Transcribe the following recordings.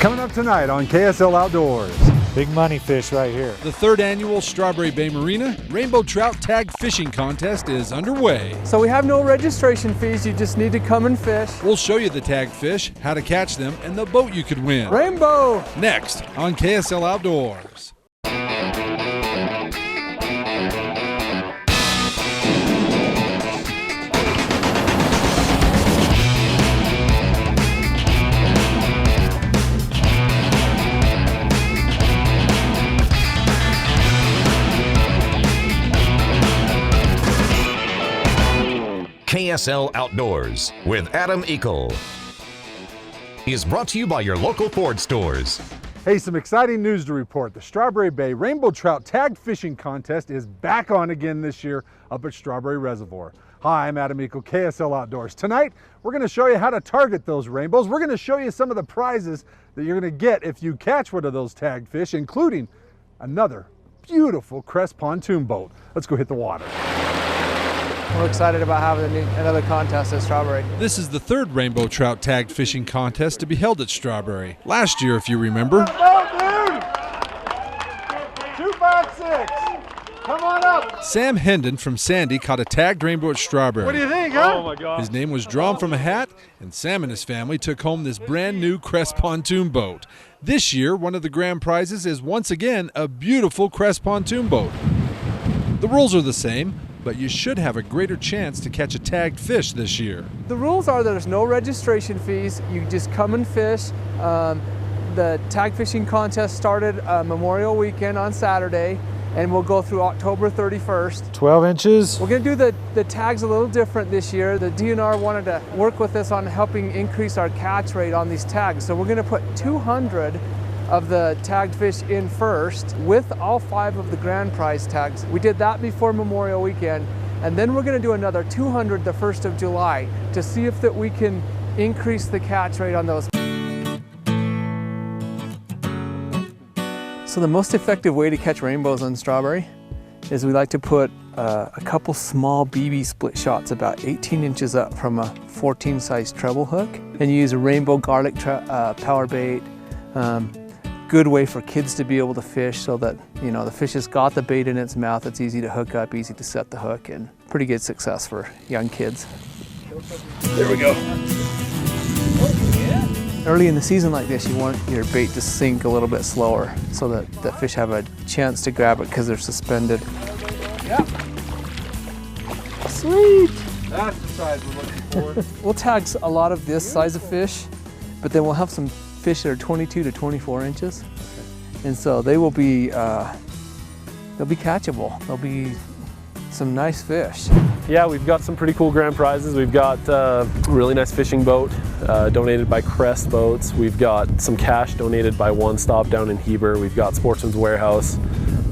Coming up tonight on KSL Outdoors. Big money fish right here. The third annual Strawberry Bay Marina Rainbow Trout Tag Fishing Contest is underway. So we have no registration fees, you just need to come and fish. We'll show you the tagged fish, how to catch them, and the boat you could win. Rainbow! Next on KSL Outdoors. KSL Outdoors with Adam Eakle is brought to you by your local Ford stores. Hey, some exciting news to report. The Strawberry Bay Rainbow Trout Tag Fishing Contest is back on again this year up at Strawberry Reservoir. Hi, I'm Adam Eakle, KSL Outdoors. Tonight, we're going to show you how to target those rainbows. We're going to show you some of the prizes that you're going to get if you catch one of those tagged fish, including another beautiful Crest pontoon boat. Let's go hit the water. We're excited about having another contest at Strawberry. This is the third Rainbow Trout Tagged Fishing Contest to be held at Strawberry. Last year, if you remember, 256. Come on up. Sam Hendon from Sandy caught a tagged rainbow at Strawberry. What do you think, huh? Oh my God. His name was drawn from a hat, and Sam and his family took home this brand new Crest pontoon boat. This year, one of the grand prizes is once again a beautiful Crest pontoon boat. The rules are the same, but you should have a greater chance to catch a tagged fish this year. The rules are there's no registration fees, you just come and fish. The tag fishing contest started Memorial Weekend on Saturday, and we'll go through October 31st. 12 inches. We're going to do the tags a little different this year. The DNR wanted to work with us on helping increase our catch rate on these tags. So we're going to put 200 of the tagged fish in first with all 5 of the grand prize tags. We did that before Memorial Weekend, and then we're going to do another 200 the 1st of July to see if that we can increase the catch rate on those. So the most effective way to catch rainbows on Strawberry is we like to put a couple small BB split shots about 18 inches up from a 14 size treble hook, and you use a rainbow garlic power bait. Good way for kids to be able to fish so that, you know, the fish has got the bait in its mouth. It's easy to hook up, easy to set the hook, and pretty good success for young kids. There we go. Early in the season like this, you want your bait to sink a little bit slower so that the fish have a chance to grab it because they're suspended. Yeah. Sweet! That's the size we're looking for. We'll tag a lot of this size of fish, but then we'll have some fish that are 22 to 24 inches. And so they will be, they'll be catchable. They'll be some nice fish. Yeah, we've got some pretty cool grand prizes. We've got a really nice fishing boat donated by Crest Boats. We've got some cash donated by One Stop down in Heber. We've got Sportsman's Warehouse.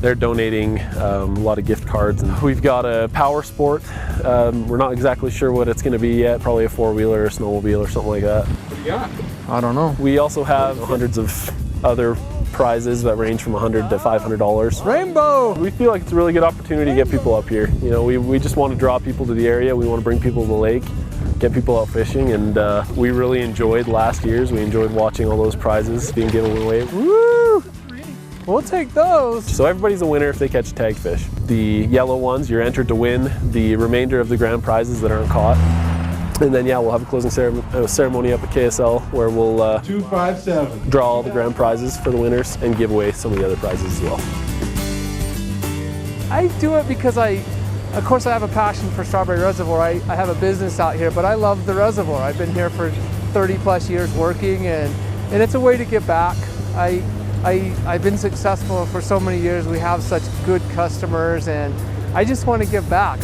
They're donating a lot of gift cards. And we've got a power sport. We're not exactly sure what it's going to be yet. Probably a four-wheeler or snowmobile or something like that. What do you got? I don't know. We also have hundreds of other prizes that range from $100 to $500. Rainbow! We feel like it's a really good opportunity to get people up here. You know, we just want to draw people to the area. We want to bring people to the lake, get people out fishing, and we really enjoyed last year's. We enjoyed watching all those prizes being given away. Woo! We'll take those. So everybody's a winner if they catch tagged fish. The yellow ones, you're entered to win the remainder of the grand prizes that aren't caught. And then, yeah, we'll have a closing ceremony up at KSL where we'll 257. draw all the grand prizes for the winners and give away some of the other prizes as well. I do it because of course I have a passion for Strawberry Reservoir. I have a business out here, but I love the reservoir. I've been here for 30 plus years working, and it's a way to give back. I've been successful for so many years. We have such good customers, and I just want to give back.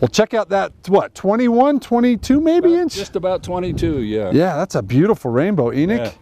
Well, check out that, what, 21, 22 maybe inch? Just about 22, yeah. Yeah, that's a beautiful rainbow, Enoch. Yeah.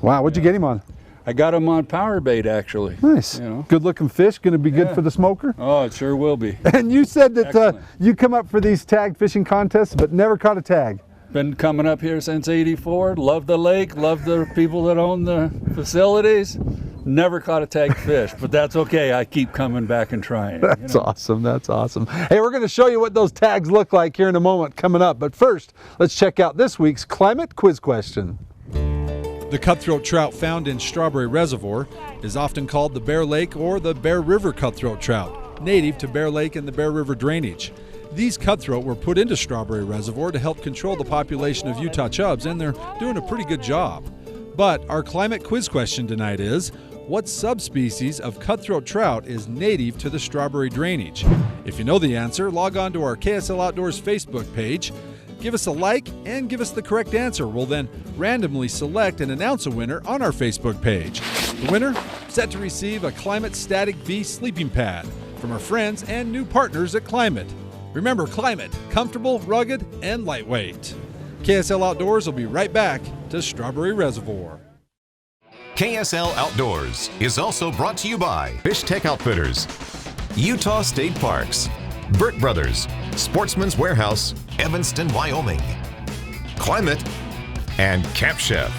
Wow, what'd you get him on? I got him on power bait, actually. Nice. You know. Good looking fish, going to be good for the smoker. Oh, it sure will be. And you said that Excellent. you come up for these tag fishing contests, but never caught a tag. Been coming up here since '84. Love the lake, love the people that own the facilities. Never caught a tagged fish, but that's okay. I keep coming back and trying. That's awesome. That's awesome. Hey, we're going to show you what those tags look like here in a moment coming up. But first, let's check out this week's climate quiz question. The cutthroat trout found in Strawberry Reservoir is often called the Bear Lake or the Bear River cutthroat trout, native to Bear Lake and the Bear River drainage. These cutthroat were put into Strawberry Reservoir to help control the population of Utah chubs, and they're doing a pretty good job. But our climate quiz question tonight is, what subspecies of cutthroat trout is native to the Strawberry drainage? If you know the answer, log on to our KSL Outdoors Facebook page. Give us a like and give us the correct answer. We'll then randomly select and announce a winner on our Facebook page. The winner set to receive a Climate Static V sleeping pad from our friends and new partners at Climate. Remember, Climate, comfortable, rugged, and lightweight. KSL Outdoors will be right back to Strawberry Reservoir. KSL Outdoors is also brought to you by Fish Tech Outfitters, Utah State Parks, Burt Brothers, Sportsman's Warehouse, Evanston, Wyoming, Climate, and Camp Chef.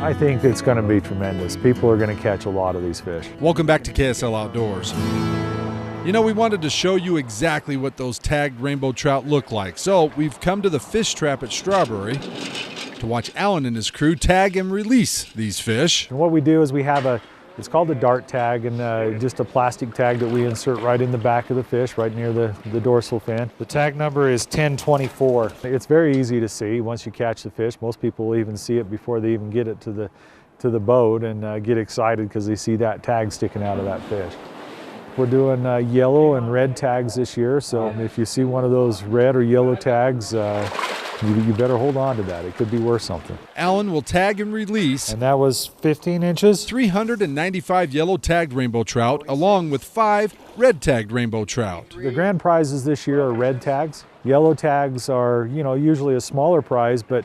I think it's going to be tremendous. People are going to catch a lot of these fish. Welcome back to KSL Outdoors. You know, we wanted to show you exactly what those tagged rainbow trout look like. So we've come to the fish trap at Strawberry to watch Alan and his crew tag and release these fish. And what we do is we have it's called a dart tag, and just a plastic tag that we insert right in the back of the fish, right near the dorsal fin. The tag number is 1024. It's very easy to see once you catch the fish. Most people will even see it before they even get it to the boat and get excited because they see that tag sticking out of that fish. We're doing yellow and red tags this year, so if you see one of those red or yellow tags, you better hold on to that. It could be worth something. Alan will tag and release. And that was 15 inches. 395 yellow tagged rainbow trout along with 5 red tagged rainbow trout. The grand prizes this year are red tags. Yellow tags are, usually a smaller prize, but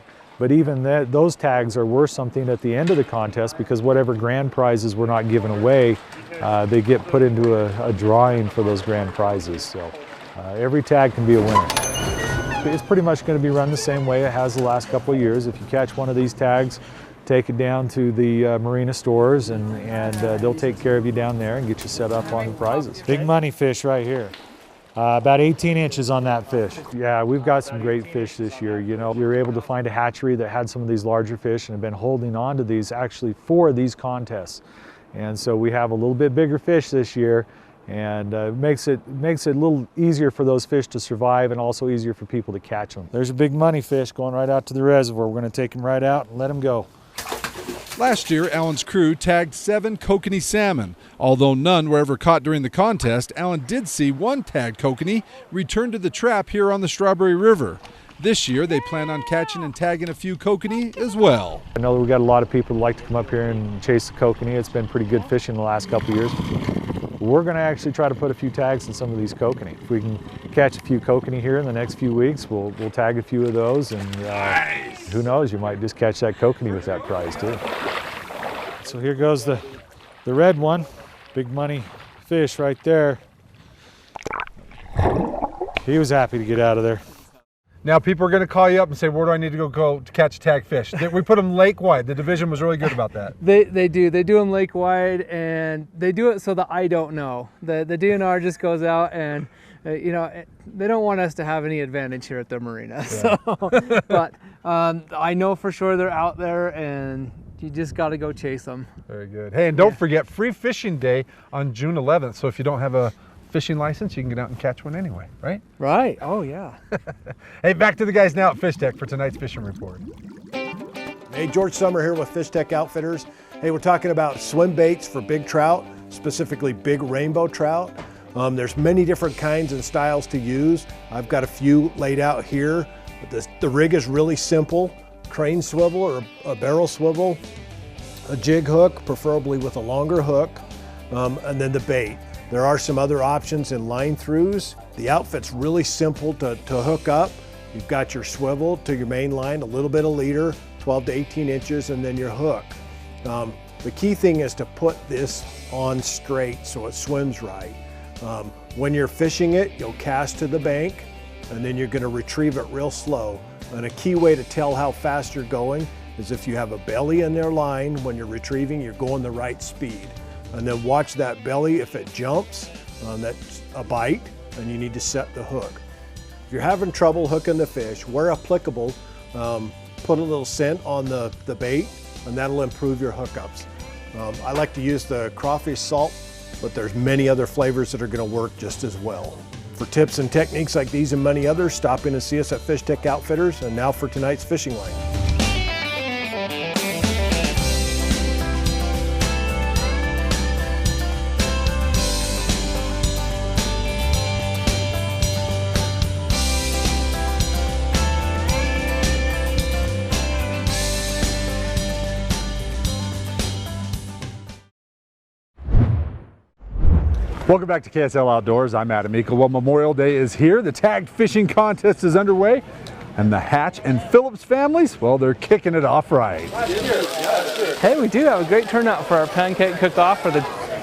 even those tags are worth something at the end of the contest because whatever grand prizes were not given away, they get put into a drawing for those grand prizes. So every tag can be a winner. It's pretty much going to be run the same way it has the last couple of years. If you catch one of these tags, take it down to the Marina stores and they'll take care of you down there and get you set up on the prizes. Big money fish right here. About 18 inches on that fish. Yeah, we've got some great fish this year. We were able to find a hatchery that had some of these larger fish and have been holding on to these actually for these contests. And so we have a little bit bigger fish this year, and makes it a little easier for those fish to survive and also easier for people to catch them. There's a big money fish going right out to the reservoir. We're going to take him right out and let him go. Last year, Alan's crew tagged 7 kokanee salmon. Although none were ever caught during the contest, Alan did see one tagged kokanee return to the trap here on the Strawberry River. This year, they plan on catching and tagging a few kokanee as well. I know we've got a lot of people who like to come up here and chase the kokanee. It's been pretty good fishing the last couple of years. We're going to actually try to put a few tags in some of these kokanee. If we can catch a few kokanee here in the next few weeks, we'll tag a few of those, and who knows, you might just catch that kokanee with that prize too. So here goes the red one. Big money fish right there. He was happy to get out of there. Now people are going to call you up and say, where do I need to go to catch a tag fish? We put them lake wide. The division was really good about that. They do them lake wide, and they do it so that I don't know. The DNR just goes out and they don't want us to have any advantage here at the marina. Yeah. So, but I know for sure they're out there, and you just got to go chase them. Very good. Hey, and don't forget, free fishing day on June 11th. So if you don't have a fishing license, you can get out and catch one anyway, right? Right. Oh, yeah. Hey, back to the guys now at Fish Tech for tonight's fishing report. Hey, George Summer here with Fish Tech Outfitters. Hey, we're talking about swim baits for big trout, specifically big rainbow trout. There's many different kinds and styles to use. I've got a few laid out here. The rig is really simple. Crane swivel or a barrel swivel, a jig hook, preferably with a longer hook, and then the bait. There are some other options in line throughs. The outfit's really simple to hook up. You've got your swivel to your main line, a little bit of leader, 12 to 18 inches, and then your hook. The key thing is to put this on straight so it swims right. When you're fishing it, you'll cast to the bank and then you're going to retrieve it real slow. And a key way to tell how fast you're going is if you have a belly in their line, when you're retrieving, you're going the right speed. And then watch that belly. If it jumps, that's a bite and you need to set the hook. If you're having trouble hooking the fish, where applicable, put a little scent on the bait and that'll improve your hookups. I like to use the crawfish salt, but there's many other flavors that are going to work just as well. For tips and techniques like these and many others, stop in and see us at Fish Tech Outfitters. And now for tonight's fishing line. Welcome back to KSL Outdoors. I'm Adam Eakle. Well, Memorial Day is here. The tagged fishing contest is underway. And the Hatch and Phillips families, well, they're kicking it off right. Hey, we do have a great turnout for our pancake cook-off for the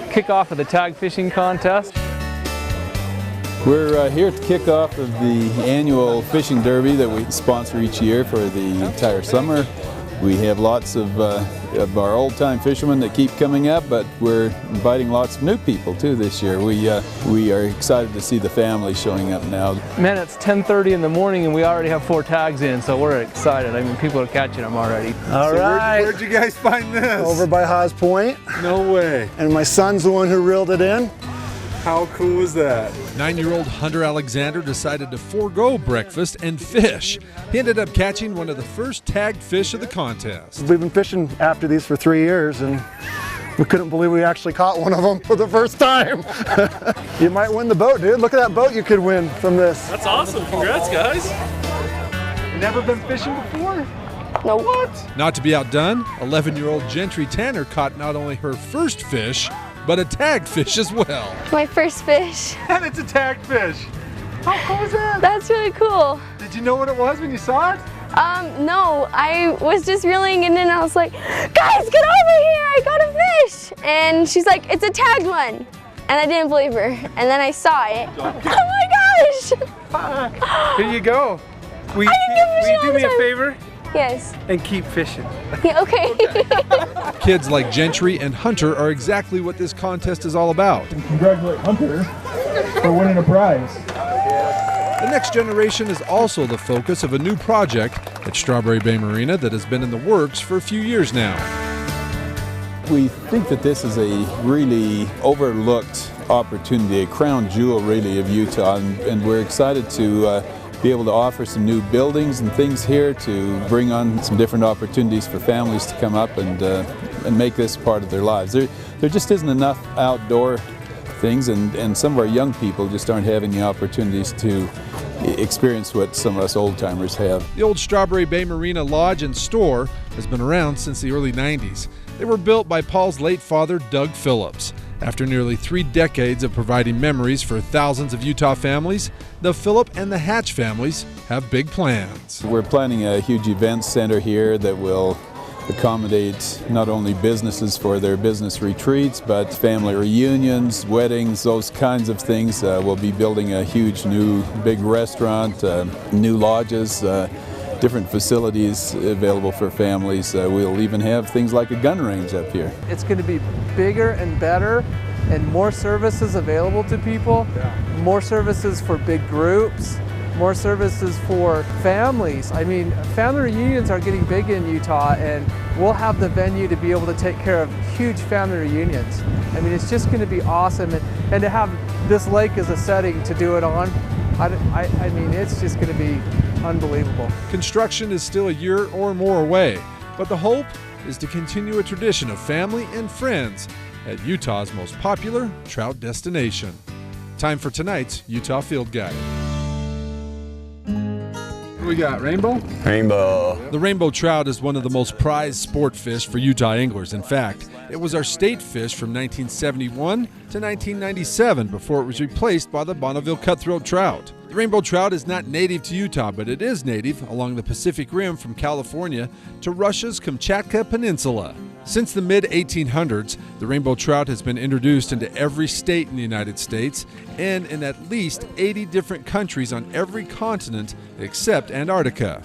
kickoff of the tag fishing contest. We're here at the kickoff of the annual fishing derby that we sponsor each year for the entire summer. We have lots of our old-time fishermen that keep coming up, but we're inviting lots of new people too this year. We are excited to see the family showing up now. Man, it's 10:30 in the morning and we already have 4 tags in, so we're excited. I mean, people are catching them already. All right. Where'd you guys find this? Over by Haas Point. No way. And my son's the one who reeled it in. How cool is that? 9-year-old Hunter Alexander decided to forego breakfast and fish. He ended up catching one of the first tagged fish of the contest. We've been fishing after these for 3 years and we couldn't believe we actually caught one of them for the first time. You might win the boat, dude. Look at that boat you could win from this. That's awesome. Congrats, guys. Never been fishing before? No. What? Not to be outdone, 11-year-old Gentry Tanner caught not only her first fish, but a tagged fish as well. My first fish. And it's a tagged fish. How cool is that? That's really cool. Did you know what it was when you saw it? No, I was just reeling and then I was like, guys, get over here, I got a fish. And she's like, it's a tagged one. And I didn't believe her. And then I saw it. Oh my gosh. Here you go. Will you do me a favor? Yes. And keep fishing. Yeah, okay. Kids like Gentry and Hunter are exactly what this contest is all about. And congratulate Hunter for winning a prize. The next generation is also the focus of a new project at Strawberry Bay Marina that has been in the works for a few years now. We think that this is a really overlooked opportunity, a crown jewel really of Utah, and we're excited to be able to offer some new buildings and things here to bring on some different opportunities for families to come up and make this part of their lives. There just isn't enough outdoor things, and some of our young people just aren't having the opportunities to experience what some of us old-timers have. The old Strawberry Bay Marina Lodge and Store has been around since the early 90s. They were built by Paul's late father, Doug Phillips. After nearly 3 decades of providing memories for thousands of Utah families, the Phillip and the Hatch families have big plans. We're planning a huge event center here that will accommodate not only businesses for their business retreats, but family reunions, weddings, those kinds of things. We'll be building a huge new big restaurant, new lodges, different facilities available for families. We'll even have things like a gun range up here. It's going to be bigger and better and more services available to people, more services for big groups, more services for families. I mean, family reunions are getting big in Utah and we'll have the venue to be able to take care of huge family reunions. I mean, it's just going to be awesome, and to have this lake as a setting to do it on, I mean, it's just going to be unbelievable. Construction is still a year or more away, but the hope is to continue a tradition of family and friends at Utah's most popular trout destination. Time for tonight's Utah Field Guide. What do we got, rainbow? Rainbow. The rainbow trout is one of the most prized sport fish for Utah anglers. In fact, it was our state fish from 1971 to 1997 before it was replaced by the Bonneville cutthroat trout. The rainbow trout is not native to Utah, but it is native along the Pacific Rim from California to Russia's Kamchatka Peninsula. Since the mid-1800s, the rainbow trout has been introduced into every state in the United States and in at least 80 different countries on every continent except Antarctica.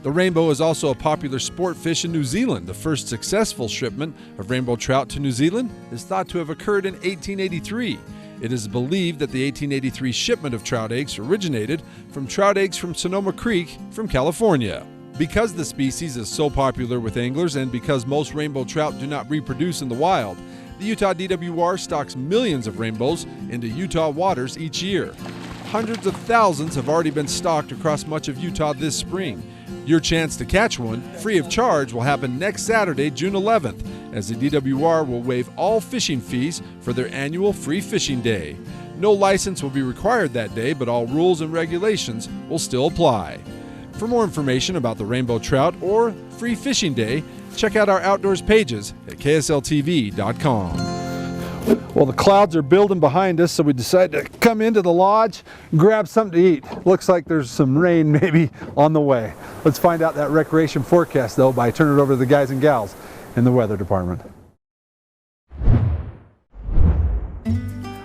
The rainbow is also a popular sport fish in New Zealand. The first successful shipment of rainbow trout to New Zealand is thought to have occurred in 1883. It is believed that the 1883 shipment of trout eggs originated from trout eggs from Sonoma Creek from California. Because the species is so popular with anglers and because most rainbow trout do not reproduce in the wild, the Utah DWR stocks millions of rainbows into Utah waters each year. Hundreds of thousands have already been stocked across much of Utah this spring. Your chance to catch one, free of charge, will happen next Saturday, June 11th, as the DWR will waive all fishing fees for their annual Free Fishing Day. No license will be required that day, but all rules and regulations will still apply. For more information about the rainbow trout or Free Fishing Day, check out our outdoors pages at ksltv.com. Well, the clouds are building behind us, so we decided to come into the lodge, grab something to eat. Looks like there's some rain maybe on the way. Let's find out that recreation forecast, though, by turning it over to the guys and gals in the weather department.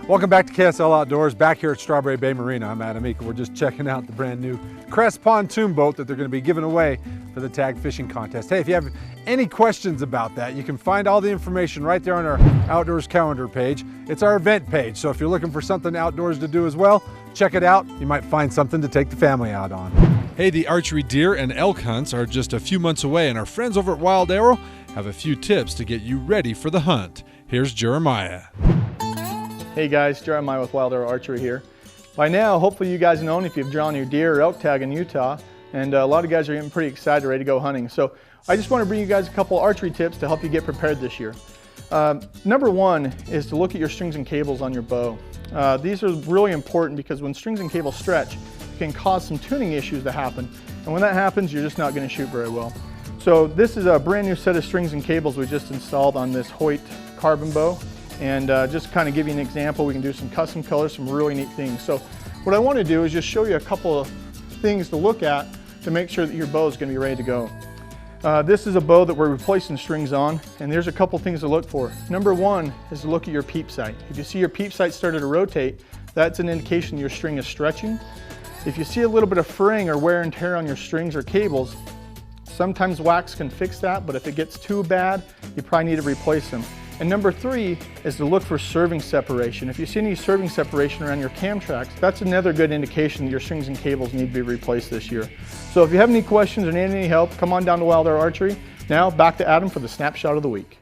Welcome back to KSL Outdoors, back here at Strawberry Bay Marina. I'm Adam Eakle. We're just checking out the brand new Crest pontoon boat that they're going to be giving away for the tag fishing contest. Hey, if you have any questions about that, you can find all the information right there on our outdoors calendar page. It's our event page, so if you're looking for something outdoors to do as well, check it out. You might find something to take the family out on. Hey, the archery deer and elk hunts are just a few months away, and our friends over at Wild Arrow have a few tips to get you ready for the hunt. Here's Jeremiah. Hey guys, Jeremiah with Wild Arrow Archery here. By now, hopefully you guys know if you've drawn your deer or elk tag in Utah, and a lot of guys are getting pretty excited, ready to go hunting. So I just want to bring you guys a couple archery tips to help you get prepared this year. Number one is to look at your strings and cables on your bow. These are really important because when strings and cables stretch, it can cause some tuning issues to happen. And when that happens, you're just not going to shoot very well. So this is a brand new set of strings and cables we just installed on this Hoyt carbon bow. And just kind of give you an example, we can do some custom colors, some really neat things. So what I want to do is just show you a couple of things to look at to make sure that your bow is going to be ready to go. This is a bow that we're replacing strings on, and there's a couple things to look for. Number one is to look at your peep sight. If you see your peep sight started to rotate, that's an indication your string is stretching. If you see a little bit of fraying or wear and tear on your strings or cables, sometimes wax can fix that, but if it gets too bad, you probably need to replace them. And number three is to look for serving separation. If you see any serving separation around your cam tracks, that's another good indication that your strings and cables need to be replaced this year. So if you have any questions or need any help, come on down to Wild Arrow Archery. Now back to Adam for the snapshot of the week.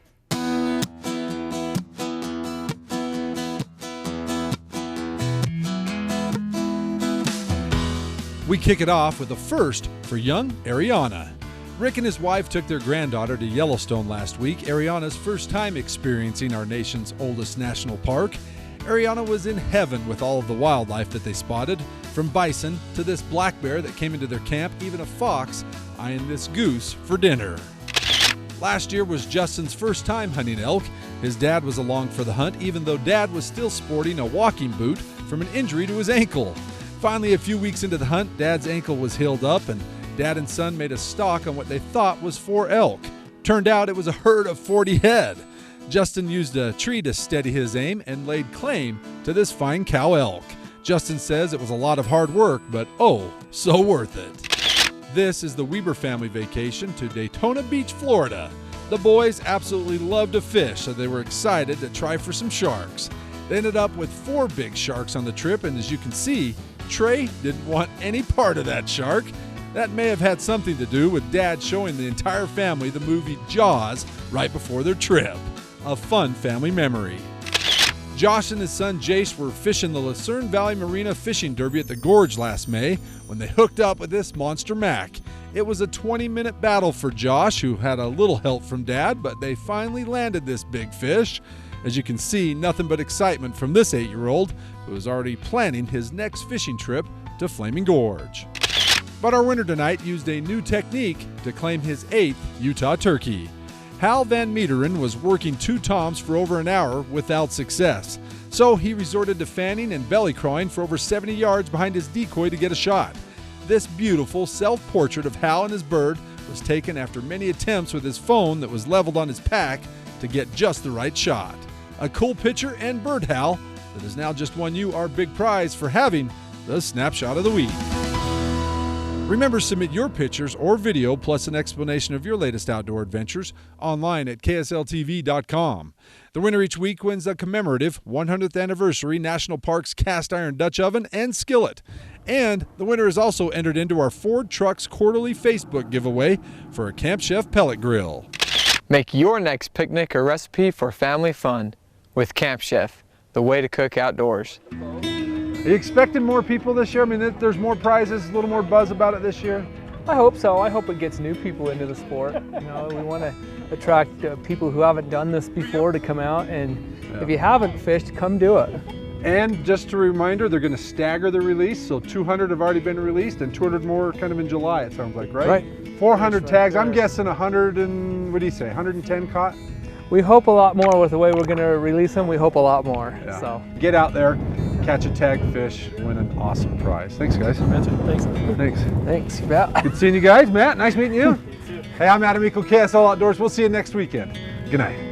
We kick it off with a first for young Ariana. Rick and his wife took their granddaughter to Yellowstone last week, Ariana's first time experiencing our nation's oldest national park. Ariana was in heaven with all of the wildlife that they spotted, from bison to this black bear that came into their camp, even a fox eyeing this goose for dinner. Last year was Justin's first time hunting elk. His dad was along for the hunt, even though Dad was still sporting a walking boot from an injury to his ankle. Finally, a few weeks into the hunt, Dad's ankle was healed up, and Dad and son made a stalk on what they thought was 4 elk. Turned out it was a herd of 40 head. Justin used a tree to steady his aim and laid claim to this fine cow elk. Justin says it was a lot of hard work, but oh, so worth it. This is the Weber family vacation to Daytona Beach, Florida. The boys absolutely loved to fish, so they were excited to try for some sharks. They ended up with 4 big sharks on the trip, and as you can see, Trey didn't want any part of that shark. That may have had something to do with Dad showing the entire family the movie Jaws right before their trip. A fun family memory. Josh and his son Jace were fishing the Lucerne Valley Marina Fishing Derby at the Gorge last May when they hooked up with this monster mac. It was a 20-minute battle for Josh, who had a little help from Dad, but they finally landed this big fish. As you can see, nothing but excitement from this 8-year-old who is already planning his next fishing trip to Flaming Gorge. But our winner tonight used a new technique to claim his 8th Utah turkey. Hal Van Meteren was working 2 toms for over an hour without success. So he resorted to fanning and belly crawling for over 70 yards behind his decoy to get a shot. This beautiful self-portrait of Hal and his bird was taken after many attempts with his phone that was leveled on his pack to get just the right shot. A cool picture and bird, Hal, that has now just won you our big prize for having the Snapshot of the Week. Remember, submit your pictures or video plus an explanation of your latest outdoor adventures online at ksltv.com. The winner each week wins a commemorative 100th anniversary National Parks cast iron Dutch oven and skillet. And the winner is also entered into our Ford Trucks quarterly Facebook giveaway for a Camp Chef pellet grill. Make your next picnic a recipe for family fun with Camp Chef, the way to cook outdoors. Are you expecting more people this year? I mean, there's more prizes, a little more buzz about it this year? I hope so. I hope it gets new people into the sport. You know, we want to attract people who haven't done this before to come out, and if you haven't fished, come do it. And just a reminder, they're going to stagger the release, so 200 have already been released and 200 more kind of in July, it sounds like, right? Right. 400 tags, I'm guessing 100 and, what do you say, 110 caught? We hope a lot more with the way we're going to release them. We hope a lot more. Yeah. So get out there, catch a tagged fish, win an awesome prize. Thanks, guys. Thanks. Thanks. Thanks, you bet. Good seeing you guys. Matt, nice meeting you. Hey, I'm Adam Eakle, KSL Outdoors. We'll see you next weekend. Good night.